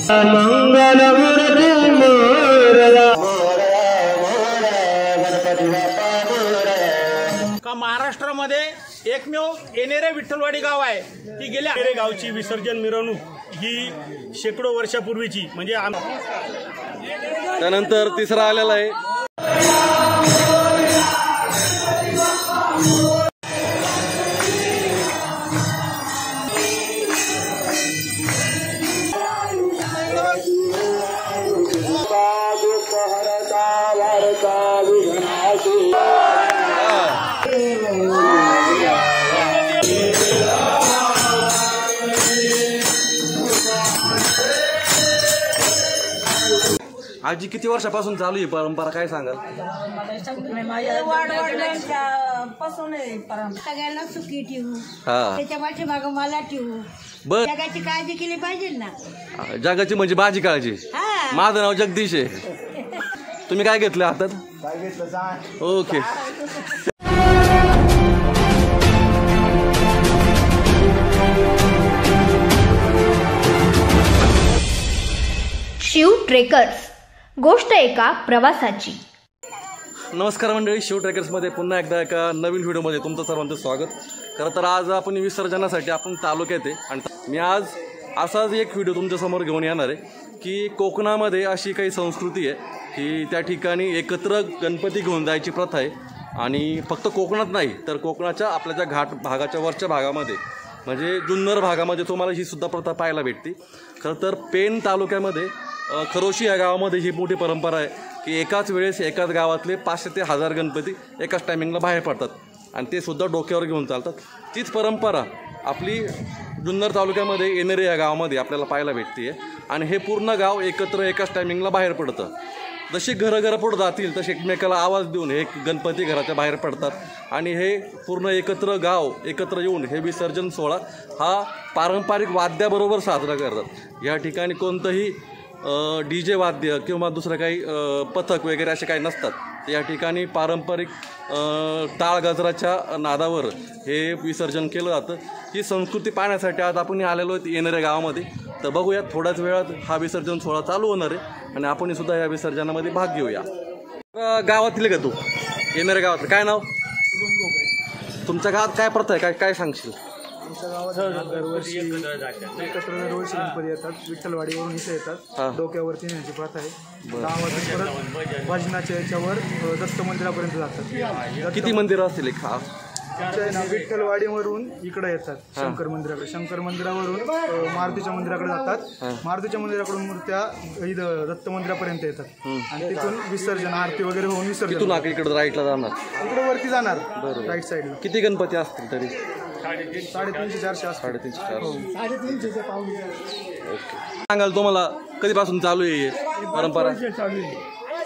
का महाराष्ट्रामध्ये एकमेव येणेरे विठ्ठलवाडी गाव आहे की गेल्या गावची विसर्जन मिरवणूक ही शेकडो वर्षापूर्वीची म्हणजे त्यानंतर तिसरा आलेला आहे आजी किती वर्षापासून चालू आहे परंपरा काय सांगाल? सगळ्यांना सुखी ठेवू त्याच्या पाठीमागं मला ठेवू जगाची काळजी केली पाहिजे ना. जगाची म्हणजे माझी काळजी. माझं नाव जगदीश आहे. तुम्ही काय घेतलं हातात? ओके. शिव ट्रेकर्स, गोष्ट एका प्रवासाची. नमस्कार मंडळी, शिव ट्रेकर्समध्ये पुन्हा एकदा एका नवीन व्हिडिओमध्ये तुमचं सर्वांचं स्वागत. खरं तर आज आपण विसर्जनासाठी आपण तालुक्यात आहे आणि मी आज असाच एक व्हिडिओ तुमच्यासमोर घेऊन येणार आहे की कोकणामध्ये अशी काही संस्कृती आहे की त्या ठिकाणी एकत्र गणपती घेऊन जायची प्रथा आहे. आणि फक्त कोकणात नाही तर कोकणाच्या आपल्या ज्या घाट भागाच्या वरच्या भागामध्ये म्हणजे जुन्नर भागामध्ये तुम्हाला ही सुद्धा प्रथा पाहायला भेटते. खरं तर पेण तालुक्यामध्ये खरोशी या गावामध्ये ही मोठी परंपरा आहे की एकाच वेळेस एकाच गावातले 500 ते 1000 गणपती एकाच टायमिंगला बाहेर पडतात आणि ते सुद्धा डोक्यावर घेऊन चालतात. तीच परंपरा आपली जुन्नर तालुक्यामध्ये येणेरे या गावामध्ये आपल्याला पाहायला भेटते आहे. आणि हे पूर्ण गाव एकत्र एकाच टायमिंगला बाहेर पडतं. जशी घरं पुढं जातील तसे एकमेकाला आवाज देऊन हे गणपती घराच्या बाहेर पडतात आणि हे पूर्ण एकत्र गाव एकत्र येऊन हे विसर्जन सोहळा हा पारंपरिक वाद्याबरोबर साजरा करतात. या ठिकाणी कोणतंही DJ वाद्य किंवा दुसरं काही पथक वगैरे असे काही नसतात. या ठिकाणी पारंपरिक टाळ गजराच्या नादावर हे विसर्जन केलं जातं. ही संस्कृती पाहण्यासाठी आज आपण आलेलो आहेत येणाऱ्या गावामध्ये. तर बघूया थोड्याच वेळात हा विसर्जन सोहळा चालू होणार आहे आणि आपण सुद्धा या विसर्जनामध्ये भाग घेऊया. गावातील का तू येणाऱ्या गावातलं काय नाव? तुमच्या गावात काय प्रथा आहे काय काय सांगशील? आमच्या गावात दरवर्षी गणपती येतात. विठ्ठलवाडीवरून इथे येतात. डोक्यावरती नेण्याची प्रथा आहे. गावातून परत भजनाच्या याच्यावर दत्त मंदिरापर्यंत जातात. किती मंदिरं असतील? विठ्ठलवाडीवरून इकडे येतात शंकर मंदिराकडे. शंकर मंदिरावरून मारुतीच्या मंदिराकडे जातात. मारुतीच्या मंदिराकडून मूर्त्या इथं दत्त मंदिरापर्यंत येतात आणि तिथून विसर्जन आरती वगैरे होऊन विसर्जन इकडे राईटला जाणार. इकडे वरती जाणार राईट साईडला. किती गणपती असतील तरी? 350-400 असतात. 350-400. ओके. सांगाल तुम्हाला कधीपासून चालू आहे परंपरा?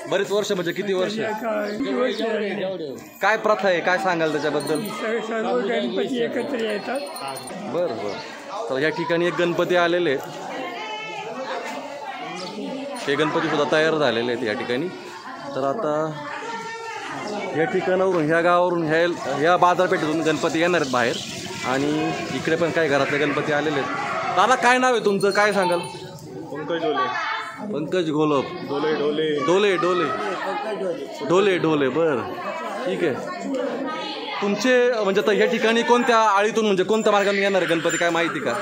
बरेच वर्ष म्हणजे किती वर्ष? काय प्रथा आहे काय सांगाल त्याच्याबद्दल? सर्व गणपती एकत्र येतात. बरं बरं. तर या ठिकाणी एक गणपती आलेले आहेत. हे गणपती सुद्धा तयार झालेले आहेत या ठिकाणी. तर आता या ठिकाणावरून ह्या गावावरून ह्या बाजारपेठेतून गणपती येणार आहेत बाहेर आणि इकडे पण काही घरातले गणपती आलेले आहेत. दादा काय नाव आहे तुमचं काय सांगाल? पंकज डोले. पंकज घोलप. डोले डोले डोले डोले डोले डोले. बरं ठीक आहे. तुमचे म्हणजे आता या ठिकाणी कोणत्या आळीतून म्हणजे कोणत्या मार्गाने येणार आहे गणपती काय माहिती का?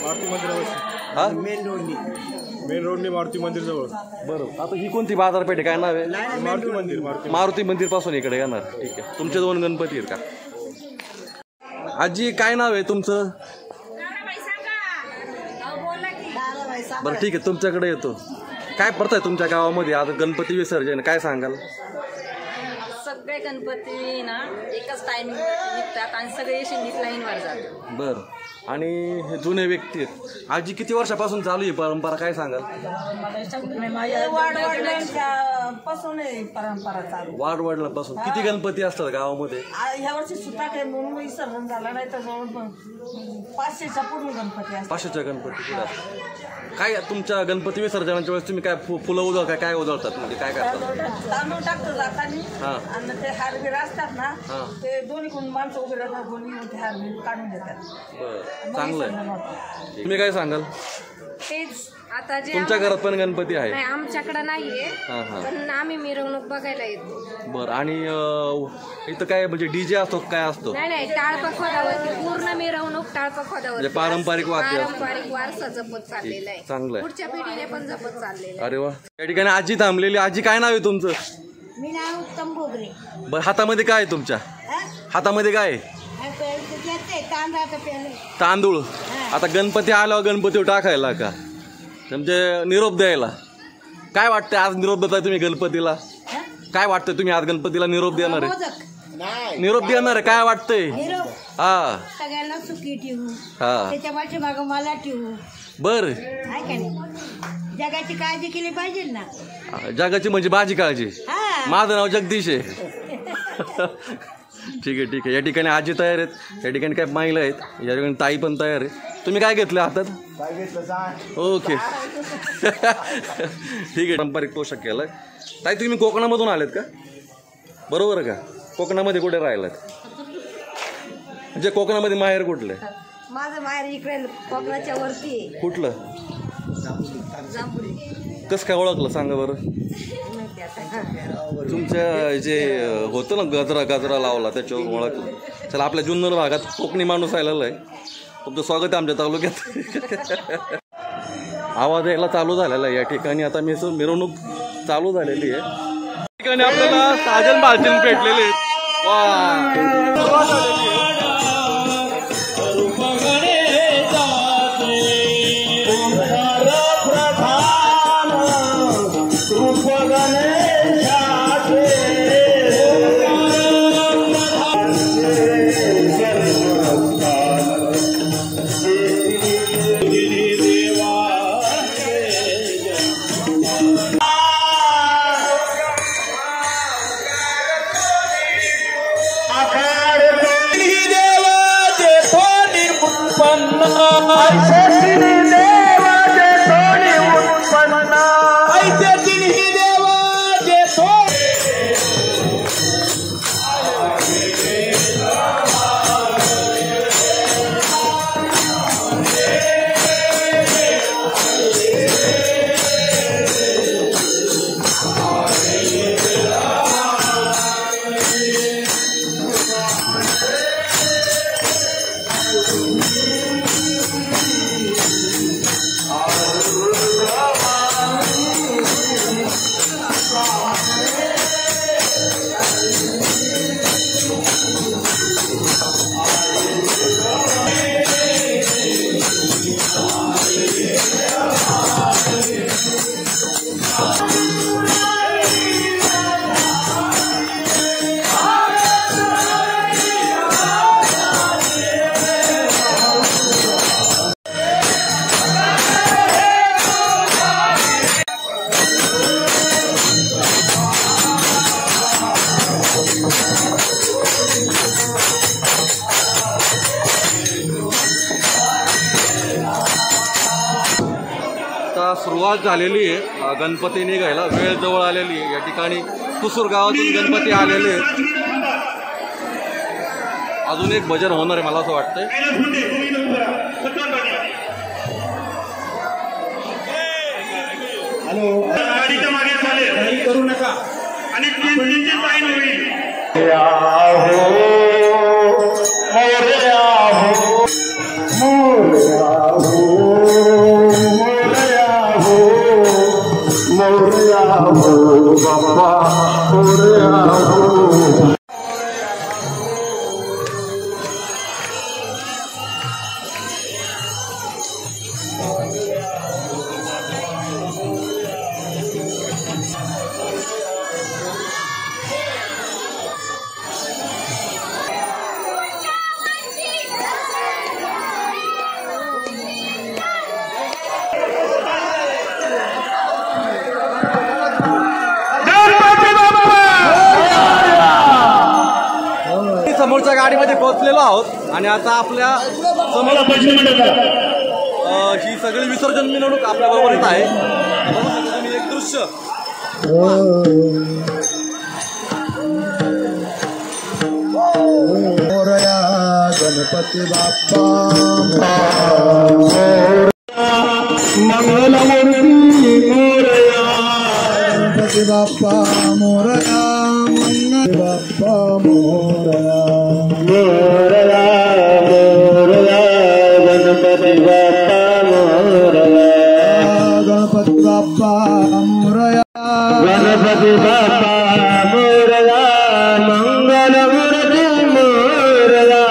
मारुती मंदिरावर. हा मेन रोडनी मारुती मंदिर जवळ. बरं. आता ही कोणती बाजारपेठ आहे काय नाव आहे? मारुती मंदिर. मारुती मंदिर पासून इकडे येणार. ठीक आहे. तुमचे 2 गणपती आहेत का? आजी काय नाव आहे तुमचं? बरं ठीक आहे. तुमच्याकडे येतो. काय प्रथा आहे तुमच्या गावामध्ये आज गणपती विसर्जन काय सांगाल? सगळे गणपती ना एकाच टायमिंग निघतात आणि सगळे शिंदीत लाईनवर जातात. बरं. आणि हे जुने व्यक्ती आहेत. आजी किती वर्षापासून चालू आहे परंपरा काय सांगाल? परंपरा चालू. वाडवडिलांपासून. किती गणपती असतात गावामध्ये? ह्या वर्षी सुद्धा म्हणून विसर्जन झालं नाही तर जवळ 500च्या पूर्ण गणपती असतात. 500च्या गणपती पुढे असतात. काय तुमच्या गणपती विसर्जनाच्या वेळेस तुम्ही काय फुलं उजवता काय उजवतात म्हणजे काय करतात? तांदूळ टाकतो जाताना आणि ते हारबीर असतात ना ते दोन्हीकडून माणसं उभे राहतात दोन्ही ते हारबीर काढून देतात. बरं, चांगलं आहे. तुम्ही काय सांगाल? तेच आता जे तुमच्या घरात पण गणपती आहे? नाही, आमच्याकडे नाहीये, पण आम्ही मिरवणूक बघायला येतो. बरं, आणि इथं काय म्हणजे डीजे असतो काय असतो? नाही, टाळपखवादावरती पूर्ण मिरवणूक टाळपखवादावर म्हणजे पारंपरिक वाद्य, पारंपरिक वारसा जपत चाललेला आहे. चांगलं आहे. पुढच्या पिढीने पण जपत चाललेलं आहे. अरे वा. या ठिकाणी आजी थांबलेली. आजी, काय नाव आहे तुमचं? मी नाव तंबोगरे. बरं, हातामध्ये काय आहे तुमच्या? हातामध्ये काय आहे? तांदूळ. आता गणपती आल्यावर गणपती टाकायला का म्हणजे निरोप द्यायला? काय वाटतंय आज निरोप देताय तुम्ही गणपतीला? काय वाटतंय तुम्ही आज गणपतीला निरोप देणार आहे? निरोप देणार आहे, काय वाटतंय? हा, सगळ्यांना सुखी ठेवू, हा. त्याच्या पाठीमागं मला ठेवू. बर, आहे का नाही? जगाची काळजी केली पाहिजे ना. जगाची म्हणजे माझी काळजी. हा. माझं नाव जगदीश आहे. ठीक आहे. या ठिकाणी आजी तयार आहेत, या ठिकाणी काय महिला आहेत, या ठिकाणी ताई पण तयार आहे. तुम्ही काय घेतलं हातात? ओके. ठीक आहे. पारंपरिक पोशाख केलाय. ताई, तुम्ही कोकणामधून आलेत का? बरोबर का? कोकणामध्ये कुठे राहिलात? म्हणजे कोकणामध्ये माहेर कुठलं? माझं माहेर इकडे कोकणाच्या वरती. कुठलं? जांभुरी. कसं काय ओळखलं सांगा बरं? तुमच्या जे होतं ना गजरा लावला त्याच्यावर ओळखलं. चला, आपल्या जुन्नर भागात कोकणी माणूस आलेला आहे. तुमचं स्वागत आहे आमच्या तालुक्यात. आवाज यायला चालू झालेला आहे या ठिकाणी. आता मिरवणूक चालू झालेली आहे. या ठिकाणी आपल्याला साजन भाजन भेटलेले आहेत. वा, सुरुवात झालेली आहे. गणपती निघायला वेळ जवळ आलेली आहे. या ठिकाणी कुसूर गावातून गणपती आलेले आहेत. अजून एक भजन होणार आहे मला असं वाटतंय. गाडीच्या मागे चालेल, करू नका. आणि 3 लाईन होईल. समोरच्या गाडीमध्ये पोहोचलेलो आहोत आणि आता आपल्या समोर ही सगळी विसर्जन मिरवणूक आपल्या बरोबर येत आहे. तुम्ही एक दृश्य गणपती बाप्पा मंगलमूर्ती मोरया गणपती बाप्पा मोरया मंगल बाप्पा मोरया मोरया मोरया गणपती बाप्पा मोरया गणपती बाप्पा मोरया गणपती बाप्पा मोरया मंगलमूर्ती मोरया.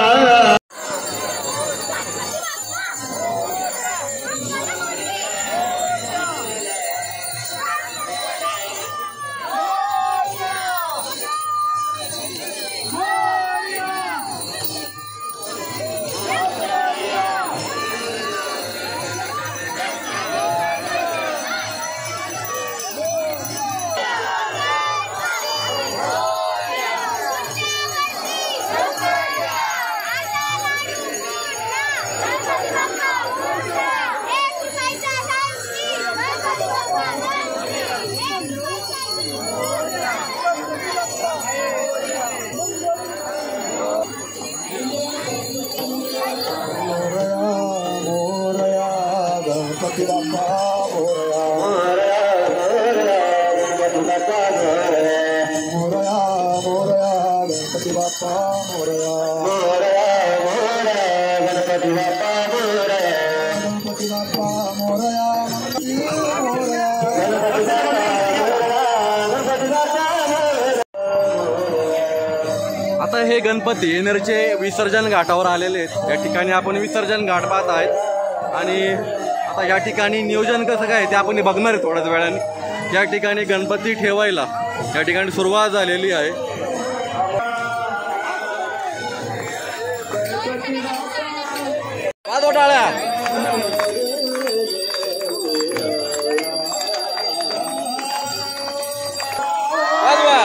आता हे गणपती येणेरचे विसर्जन घाटावर आलेले आहेत. या ठिकाणी आपण विसर्जन घाट पाहत आहेत आणि आता या ठिकाणी नियोजन कसं काय ते आपण बघणार आहे थोड्याच वेळाने. या ठिकाणी गणपती ठेवायला या ठिकाणी सुरुवात झालेली आहे. वाजवा टाळ्या. वाजवा.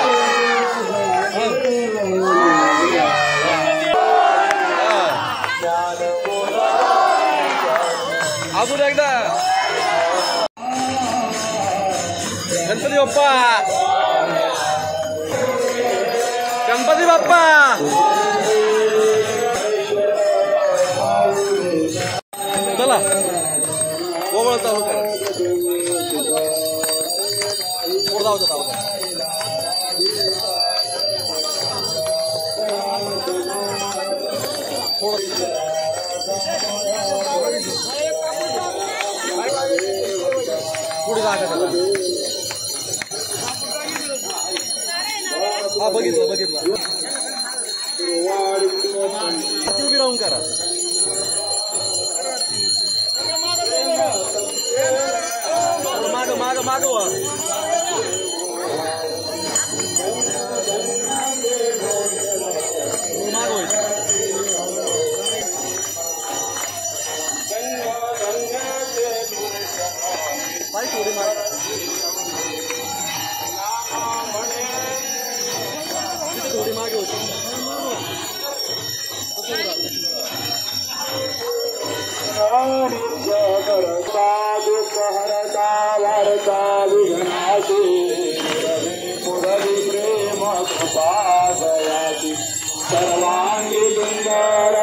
अजून एकदा गणपती बाप्पा गणपती बाप्पा. चला ओवळ चालू करा. पुढे जाऊ द्या. पुढे जा. हा बघितलं आरती उभी राहून करा. माग माग थोडी मागे होती. सर्वांगी सुंदर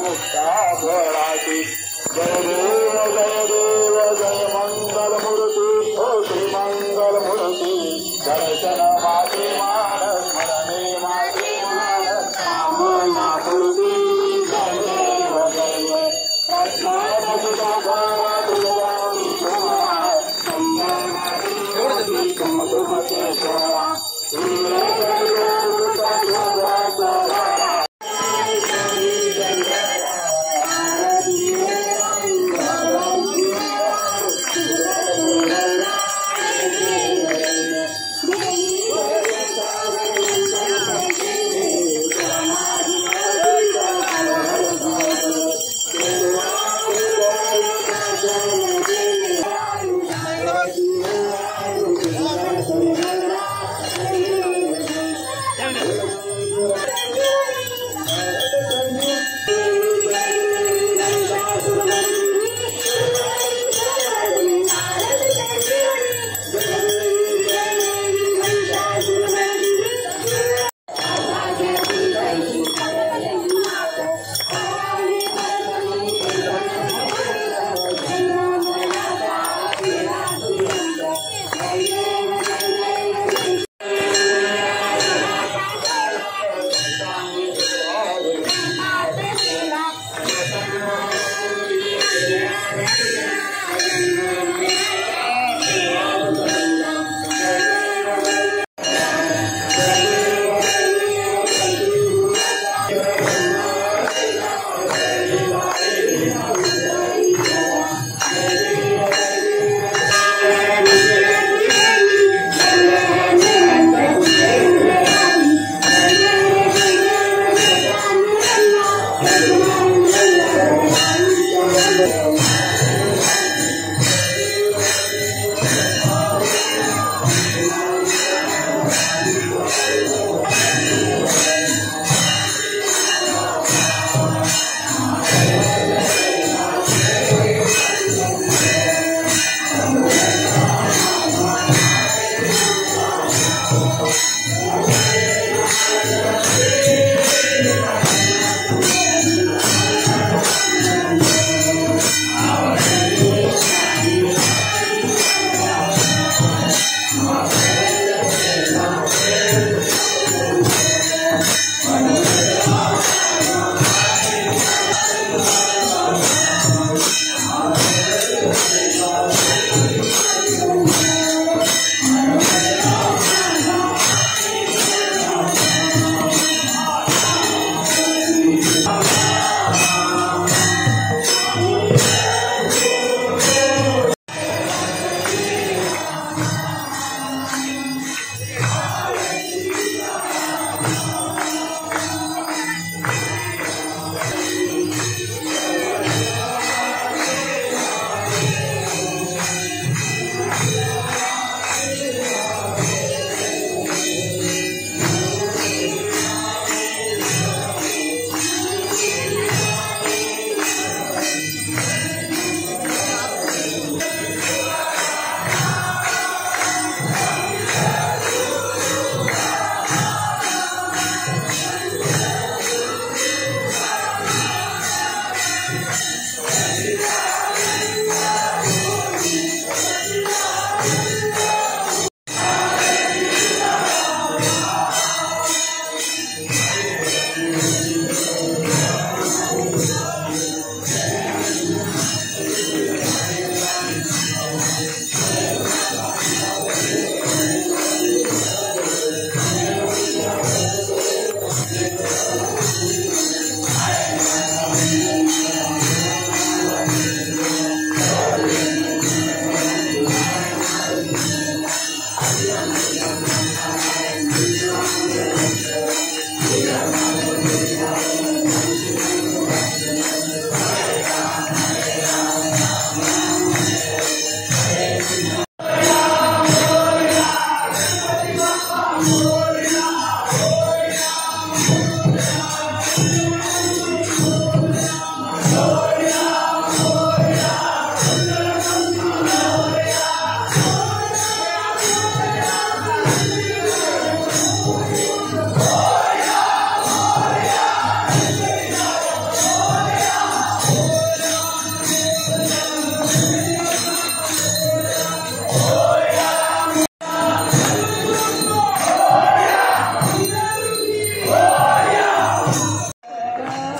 मुक्ता भराती. जय देव जय मंगल मूर्ति ओ श्री मंगल मूर्ति. दर्शन माते मान स्मरणे माते मान मातृति जय देव जय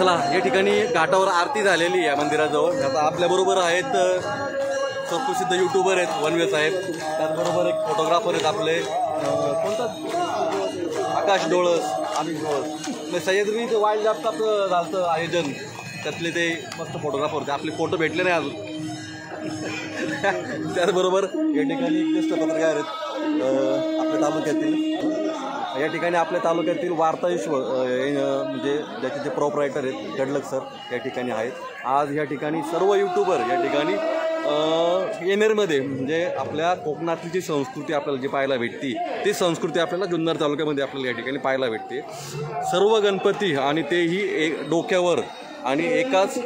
चला या ठिकाणी घाटावर आरती झालेली आहे मंदिराजवळ. आता आपल्याबरोबर आहेत सुप्रसिद्ध युट्यूबर आहेत वनवे साहेब, त्याचबरोबर एक फोटोग्राफर आहेत आपले कोणता आकाश डोळस, आम्ही डोळस, सह्याद्री वाईल्ड लाईफचं आपलं झालं आयोजन, त्यातले ते मस्त फोटोग्राफर होते. आपले फोटो भेटले नाही अजून. त्याचबरोबर या ठिकाणी ज्येष्ठ पत्रकार आहेत आपल्या तालुक्यातील. या ठिकाणी आपल्या तालुक्यातील वार्ताईश्वर म्हणजे ज्याचे जे प्रोपरायटर आहेत गडलक सर या ठिकाणी आहेत. आज या ठिकाणी सर्व युट्यूबर या ठिकाणी येणेरमध्ये म्हणजे आपल्या कोकणातली जी संस्कृती आपल्याला जी पाहायला भेटते ती संस्कृती आपल्याला जुन्नर तालुक्यामध्ये आपल्याला या ठिकाणी पाहायला भेटते. सर्व गणपती आणि तेही एक डोक्यावर आणि एकाच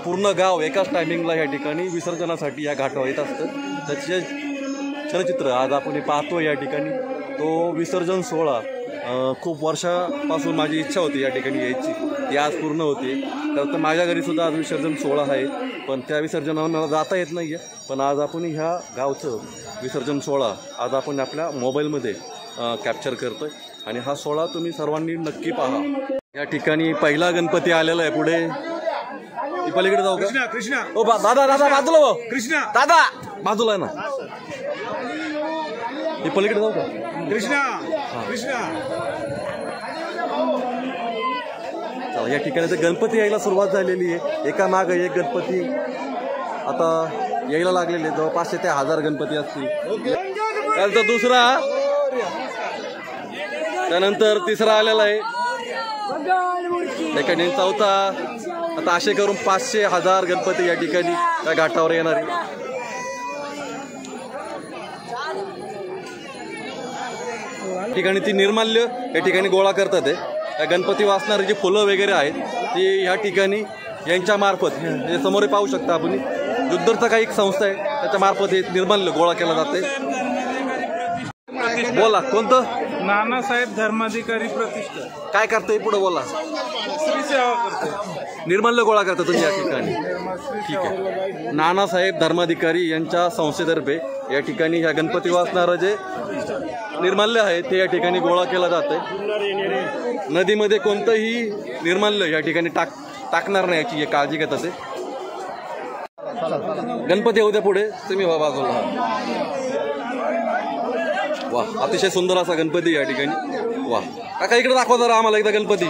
पूर्ण गाव एकाच टायमिंगला या ठिकाणी विसर्जनासाठी या घाटावर येत असतं. त्याचे चलचित्र आज आपण हे पाहतो या ठिकाणी. तो विसर्जन सोहळा खूप वर्षापासून माझी इच्छा होती या ठिकाणी यायची, ती आज पूर्ण होते. तर माझ्या घरीसुद्धा आज विसर्जन सोहळा आहे, पण त्या विसर्जनावर मला जाता येत नाही आहे. पण आज आपण ह्या गावचं विसर्जन सोहळा आज आपण आपल्या मोबाईलमध्ये कॅप्चर करतो आहे आणि हा सोहळा तुम्ही सर्वांनी नक्की पहा. या ठिकाणी पहिला गणपती आलेला आहे. पुढे पलीकडे जाऊ का? कृष्णा ओ दादा दादा बाजूला भाऊ, कृष्णा दादा बाजूला ना, हे पलीकडे जाऊ का? कृष्णा या ठिकाणी तर गणपती यायला सुरुवात झालेली आहे. एका मागं एक गणपती आता यायला लागलेले, जवळपास 500 ते 1000 गणपती असतील. त्यानंतर दुसरा, त्यानंतर तिसरा आलेला आहे, ठिकाणी चौथा. आता असे करून 500-1000 गणपती या ठिकाणी त्या घाटावर येणार आहे. ठिकाणी ती निर्माल्य या ठिकाणी गोळा करतात आहे. त्या गणपती वाचणारी जी फुलं वगैरे आहेत ती ह्या ठिकाणी यांच्या मार्फत हे समोर पाहू शकता आपण, जुन्नरचा काही एक संस्था आहे त्याच्या मार्फत हे निर्माल्य गोळा केला जाते. बोला कोणतं? नानासाहेब धर्माधिकारी प्रतिष्ठान. काय करतंय पुढे बोला? श्री सेवा करतो. निर्माल्य गोळा करता तुम्ही या ठिकाणी, ठीक आहे. नानासाहेब धर्माधिकारी यांच्या संस्थेतर्फे या ठिकाणी ह्या गणपती वाचणारं जे निर्माल्य आहे ते या ठिकाणी गोळा केला जात आहे. नदीमध्ये कोणतंही निर्माल्य या ठिकाणी टाकणार नाही याची काळजी घेत असे. गणपती होऊ द्या पुढे, तुम्ही बाजूला. वा, अतिशय सुंदर असा गणपती या ठिकाणी. वा काका इकडे दाखवा जरा आम्हाला एकदा गणपती.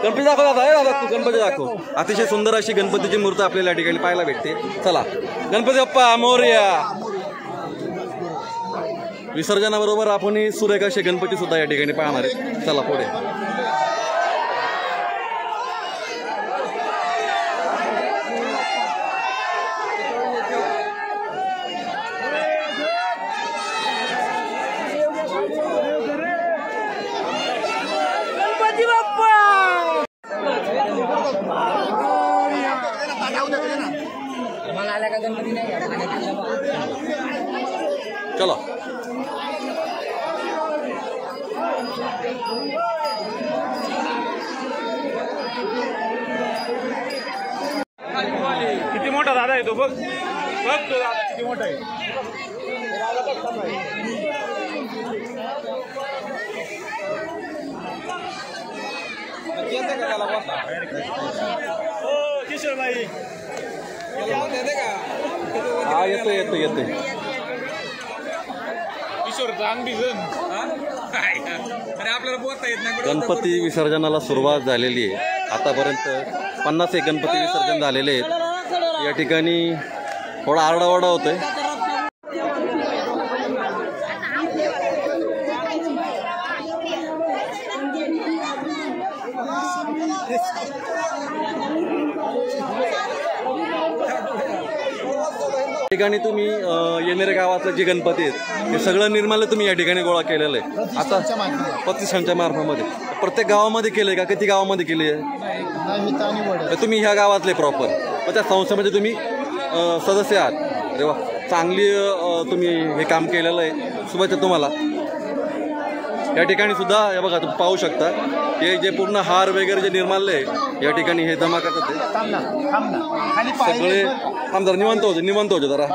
गणपती दाखव दादा, तू गणपती दाखव. अतिशय सुंदर अशी गणपतीची मूर्ती आपल्याला या ठिकाणी पाहायला भेटते. चला गणपती बाप्पा मोरया. विसर्जनाबरोबर आपण सुरेख असे गणपती सुद्धा या ठिकाणी पाहणार आहे. चला पुढे. चला किती मोठा दादा आहे तो, बघ बघ तो दादा किती मोठा आहे. किशोर भाई हा येते गणपती विसर्जनाला सुरुवात झालेली आहे. आतापर्यंत 50 गणपती विसर्जन झालेले आहेत. या ठिकाणी थोडा आरडाओरडा होतोय. ठिकाणी तुम्ही येणाऱ्या गावातलं जे गणपती आहेत ते सगळं निर्माल्य तुम्ही या ठिकाणी गोळा केलेलं आहे. आता प्रतिष्ठानच्या मार्फामध्ये प्रत्येक गावामध्ये केलंय का? किती गावामध्ये केली आहे? तुम्ही ह्या गावातले प्रॉपर, मग त्या संस्थेमध्ये तुम्ही सदस्य आहात. अरे वा, चांगली तुम्ही हे काम केलेलं आहे. शुभेच्छा तुम्हाला. या ठिकाणी सुद्धा हे बघा तुम्ही पाहू शकता हे जे पूर्ण हार वगैरे जे निर्माल्य आहे या ठिकाणी हे जमा करतात. सगळे आमदार निवांत होते जरा.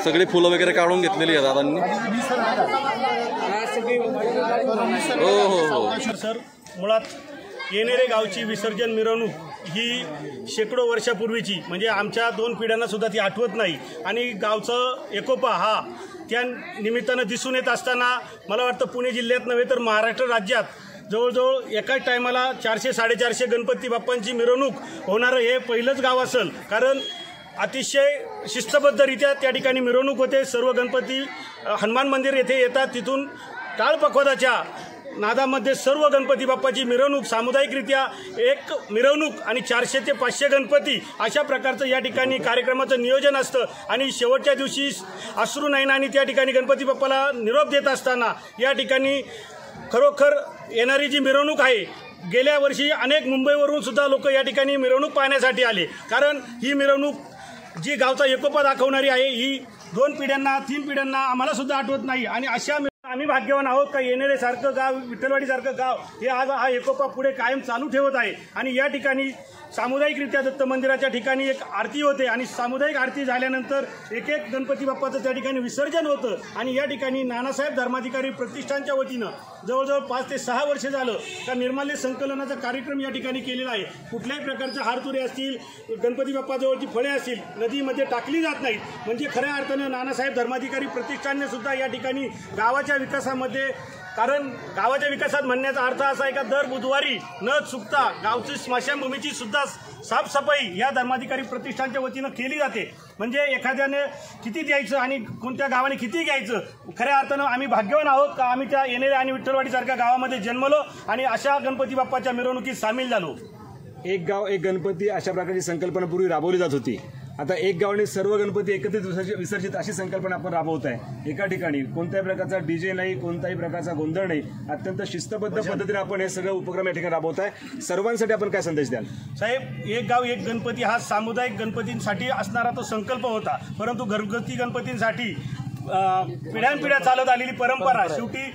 सगळी फुलं वगैरे काढून घेतलेली आहे दादांनी. हो. सर मुळात येणेरे गावची विसर्जन मिरवणूक ही शेकडो वर्षापूर्वीची, म्हणजे आमच्या 2 पिढ्यांना सुद्धा ती आठवत नाही आणि गावचं एकोपा हा त्या निमित्तानं दिसून येत असताना मला वाटतं पुणे जिल्ह्यात नव्हे तर महाराष्ट्र राज्यात जवळजवळ एकाच टायमाला 400-450 गणपती बाप्पांची मिरवणूक होणारं हे पहिलंच गाव असेल, कारण अतिशय शिस्तबद्धरित्या त्या ठिकाणी मिरवणूक होते। सर्व गणपती हनुमान मंदिर येथे येतात, तिथून टाळ पखवादाच्या नादामध्ये सर्व गणपती बाप्पाची मिरवणूक सामुदायिकरित्या एक मिरवणूक आणि 400 ते 500 गणपती अशा प्रकारचं या ठिकाणी कार्यक्रमाचं नियोजन असतं आणि शेवटच्या दिवशी अश्रू नयनाने त्या ठिकाणी गणपती बाप्पाला निरोप देत असताना या ठिकाणी खरोखर येणारी जी मिरवणूक आहे, गेल्या वर्षी अनेक मुंबईवरून सुद्धा लोक या ठिकाणी मिरवणूक पाहण्यासाठी आले, कारण ही मिरवणूक जी गावचा एकोपा दाखवणारी आहे ही 2 पिढ्यांना 3 पिढ्यांना आम्हाला सुद्धा आठवत नाही आणि अशा आम्ही भाग्यवान आहोत का येणेरे सारखं गाव, विठ्ठलवाडीसारखं गाव हे आज हा एकोपा पुढे कायम चालू ठेवत आहे। आणि या ठिकाणी सामुदायिकरित्या दत्त मंदिराच्या ठिकाणी एक आरती होते आणि सामुदायिक आरती झाल्यानंतर एक गणपती बाप्पाचं त्या ठिकाणी विसर्जन होतं आणि या ठिकाणी नानासाहेब धर्माधिकारी प्रतिष्ठानच्या वतीनं जवळजवळ 5 ते 6 वर्ष झालं का निर्माल्य संकलनाचा कार्यक्रम या ठिकाणी केलेला आहे। कुठल्याही प्रकारचे हारतुरे असतील, गणपती बाप्पाजवळची फळे असतील नदीमध्ये टाकली जात नाहीत, म्हणजे खऱ्या अर्थानं नानासाहेब धर्माधिकारी प्रतिष्ठानने सुद्धा या ठिकाणी गावाच्या विकासामध्ये, कारण गावाच्या विकासात म्हणण्याचा अर्थ असा आहे का दर बुधवारी न चुकता गावची स्मशानभूमीची सुद्धा साफसफाई या धर्माधिकारी प्रतिष्ठानच्या वतीनं केली जाते। म्हणजे एखाद्याने किती द्यायचं आणि कोणत्या गावाने किती घ्यायचं, खऱ्या अर्थानं आम्ही भाग्यवान आहोत का आम्ही त्या येणेरे आणि विठ्ठलवाडीसारख्या गावामध्ये जन्मलो आणि अशा गणपती बाप्पाच्या मिरवणुकीत सामील झालो। एक गाव एक गणपती अशा प्रकारची संकल्पना पूर्वी राबवली जात होती। आता एक गावाने सर्व गणपती एकत्रित विसर्जित अशी संकल्पना आपण राबवत आहे। एका ठिकाणी कोणत्याही प्रकारचा डीजे नाही, कोणत्याही प्रकारचा गोंधळ नाही, अत्यंत शिस्तबद्ध पद्धतीने आपण हे सगळं उपक्रम या ठिकाणी राबवत आहे। सर्वांसाठी आपण काय संदेश द्याल? साहेब, एक गाव एक गणपती हा सामुदायिक गणपतींसाठी असणारा तो संकल्प होता, परंतु घरगुती गणपतींसाठी पिढ्यानपिढ्या चालत आलेली परंपरा, शेवटी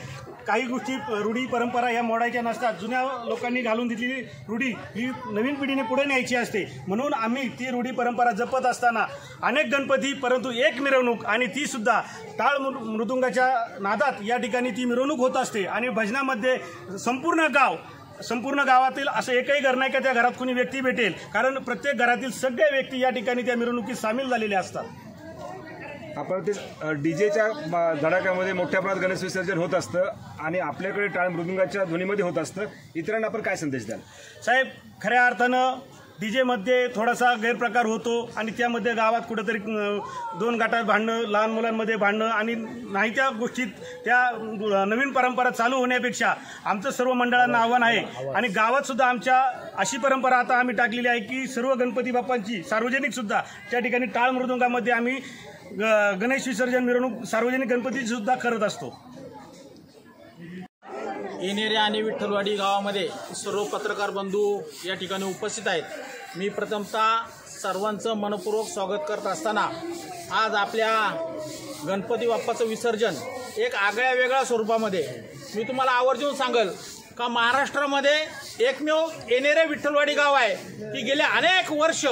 काही गोष्टी रूढी परंपरा ह्या मोडायच्या नसतात। जुन्या लोकांनी घालून दिलेली रूढी ही नवीन पिढीने पुढे न्यायची असते, म्हणून आम्ही ती रूढी परंपरा जपत असताना अनेक गणपती परंतु एक मिरवणूक आणि ती सुद्धा टाळ मृदुंगाच्या नादात या ठिकाणी ती मिरवणूक होत असते आणि भजनामध्ये संपूर्ण गावातील असं एकही घर नाही का त्या घरात कोणी व्यक्ती भेटेल, कारण प्रत्येक घरातील सगळ्या व्यक्ती या ठिकाणी त्या मिरवणुकीत सामील झालेल्या असतात। आपण ते डीजेच्या धडाक्यामध्ये मोठ्या प्रमाणात गणेश विसर्जन होत असतं आणि आपल्याकडे टाळ मृदुंगाच्या ध्वनीमध्ये होत असतं, इतरांना आपण काय संदेश द्याल? साहेब, खऱ्या अर्थानं डीजेमध्ये थोडासा गैरप्रकार होतो आणि त्यामध्ये गावात कुठेतरी 2 गटात भांडणं, लहान मुलांमध्ये भांडणं आणि नाही त्या गोष्टीत त्या नवीन परंपरा चालू होण्यापेक्षा आमचं सर्व मंडळांना आव्हान आहे आणि गावात सुद्धा आमच्या अशी परंपरा आता आम्ही टाकलेली आहे की सर्व गणपती बाप्पांची सार्वजनिक सुद्धा त्या ठिकाणी टाळ मृदुंगामध्ये आम्ही गणेश विसर्जन मिरवणूक सार्वजनिक गणपती सुद्धा करत असतो। येणेरे आणि विठ्ठलवाडी गावामध्ये सर्व पत्रकार बंधू या ठिकाणी उपस्थित आहेत। मी प्रथमतः सर्वांचं मनपूर्वक स्वागत करत असताना आज आपल्या गणपती बाप्पाचं विसर्जन एक आगळ्या वेगळ्या स्वरूपामध्ये मी तुम्हाला आवर्जून सांगेल का महाराष्ट्रामध्ये एकमेव येणेरे विठ्ठलवाडी गाव आहे की गेल्या अनेक वर्ष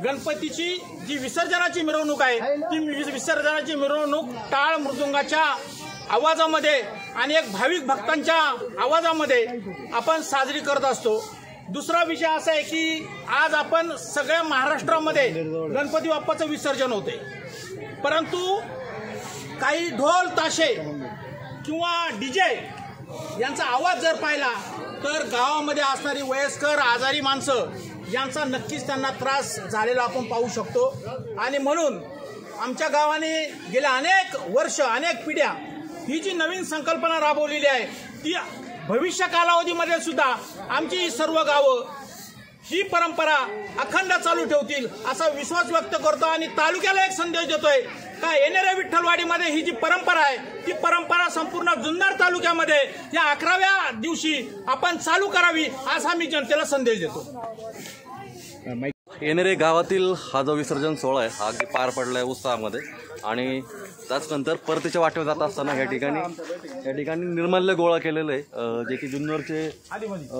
गणपतीची जी विसर्जनाची मिरवणूक आहे ती विसर्जनाची मिरवणूक टाळ मृदुंगाच्या आवाजामध्ये आणि एक भाविक भक्तांच्या आवाजामध्ये आपण साजरी करत असतो। दुसरा विषय असा आहे की आज आपण सगळ्या महाराष्ट्रामध्ये गणपती बाप्पाचं विसर्जन होते, परंतु काही ढोल ताशे किंवा डीजे यांचा आवाज जर पाहिला तर गावामध्ये असणारी वयस्कर आजारी माणसं यांचा नक्कीच त्यांना त्रास झालेला आपण पाहू शकतो आणि म्हणून आमच्या गावाने गेल्या अनेक वर्ष अनेक पिढ्या ही जी नवीन संकल्पना राबवलेली आहे ती भविष्य कालावधीमध्ये सुद्धा आमची सर्व गावं ही परंपरा अखंड चालू ठेवतील असा विश्वास व्यक्त करतो आणि तालुक्याला एक संदेश देतोय का येणेरे विठ्ठलवाडीमध्ये ही जी परंपरा आहे ती परंपरा संपूर्ण जुन्नर तालुक्यामध्ये या 11व्या दिवशी आपण चालू करावी असा मी जनतेला संदेश देतो। येणेरे गावातील हा जो विसर्जन सोहळा आहे हा अगदी पार पडला आहे उत्साहामध्ये आणि त्याचनंतर परतीच्या वाटेवर जात असताना या ठिकाणी निर्माल्य गोळा केलेलं आहे, जे की जुन्नरचे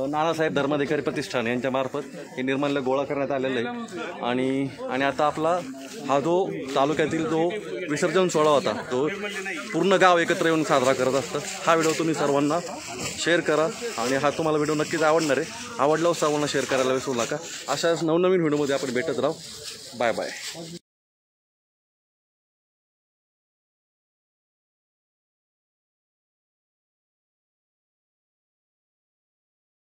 नानासाहेब धर्माधिकारी प्रतिष्ठान यांच्या मार्फत हे निर्माल्य गोळा करण्यात आलेलं आहे. आणि आता आपला हा जो तालुक्यातील जो विसर्जन सोहळा होता तो पूर्ण गाव एकत्र येऊन साजरा करत असतं. हा व्हिडिओ तुम्ही सर्वांना शेअर करा आणि हा तुम्हाला व्हिडिओ नक्कीच आवडणार आहे. आवडल्यावर सर्वांना शेअर करायला विसरू नका. अशाच नवनवीन व्हिडिओमध्ये आपण भेटत राहू. Bye bye.